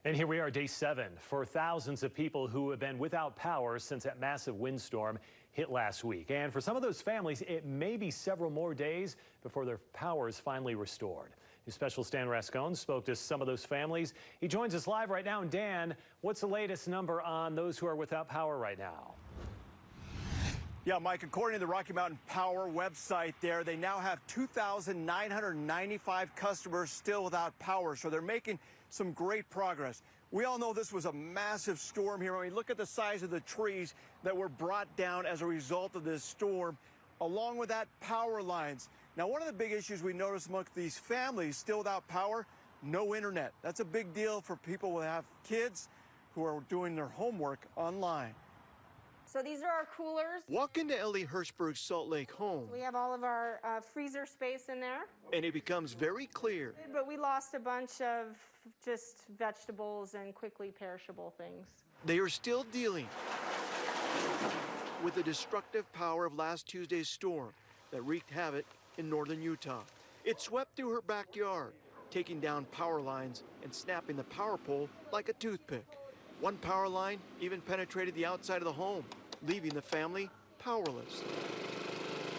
And here we are, day 7 for thousands of people who have been without power since that massive windstorm hit last week. And for some of those families, it may be several more days before their power is finally restored. News special Stan Rascone spoke to some of those families. He joins us live right now. And Dan, what's the latest number on those who are without power right now? Yeah, Mike, according to the Rocky Mountain Power website there, they now have 2,995 customers still without power, so they're making some great progress. We all know this was a massive storm here. I mean, look at the size of the trees that were brought down as a result of this storm, along with that power lines. Now, one of the big issues we noticed amongst these families still without power, no internet. That's a big deal for people who have kids who are doing their homework online. So these are our coolers. Walk into Ellie Hirshberg's Salt Lake home. We have all of our freezer space in there. And it becomes very clear. But we lost a bunch of just vegetables and quickly perishable things. They are still dealing with the destructive power of last Tuesday's storm that wreaked havoc in northern Utah. It swept through her backyard, taking down power lines and snapping the power pole like a toothpick. One power line even penetrated the outside of the home, leaving the family powerless.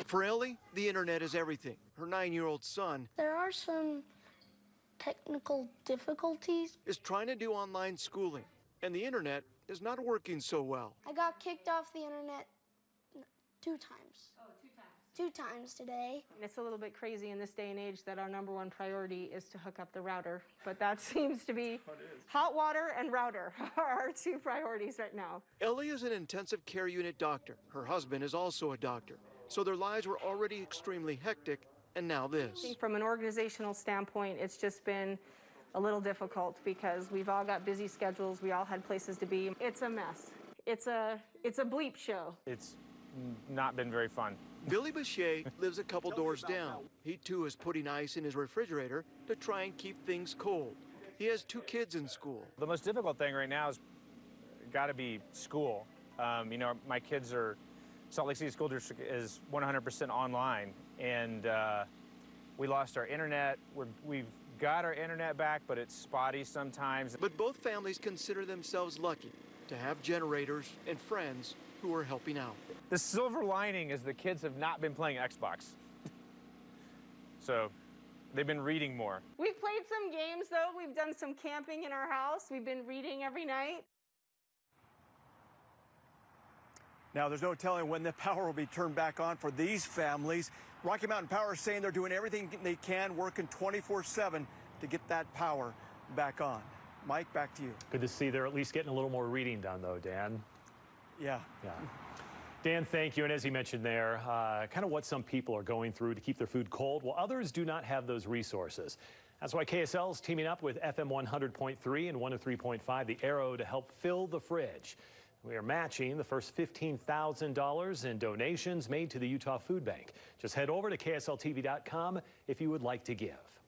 For Ellie, the internet is everything. Her 9-year-old son There are some technical difficulties. is trying to do online schooling, and the internet is not working so well. I got kicked off the internet 2 times. Oh, 2 times. 2 times today. It's a little bit crazy in this day and age that our #1 priority is to hook up the router, but that seems to be hot water and router are our 2 priorities right now. Ellie is an intensive care unit doctor. Her husband is also a doctor, so their lives were already extremely hectic, and now this. I think from an organizational standpoint, it's just been a little difficult because we've all got busy schedules. We all had places to be. It's a mess. It's a bleep show. It's not been very fun. Billy Boucher lives a couple doors down. He too is putting ice in his refrigerator to try and keep things cold. He has 2 kids in school. The most difficult thing right now is got to be school. You know, my kids are, Salt Lake City School District is 100% online, and we lost our internet. We've got our internet back, but it's spotty sometimes. But both families consider themselves lucky to have generators and friends who are helping out. The silver lining is the kids have not been playing Xbox. So they've been reading more. We've played some games, though. We've done some camping in our house. We've been reading every night. Now, there's no telling when the power will be turned back on for these families. Rocky Mountain Power is saying they're doing everything they can, working 24/7 to get that power back on. Mike, back to you. Good to see they're at least getting a little more reading done, though, Dan. Yeah. Dan, thank you. And as you mentioned there, kind of what some people are going through to keep their food cold, while others do not have those resources. That's why KSL is teaming up with FM 100.3 and 103.5, The Arrow, to help fill the fridge. We are matching the first $15,000 in donations made to the Utah Food Bank. Just head over to KSLTV.com if you would like to give.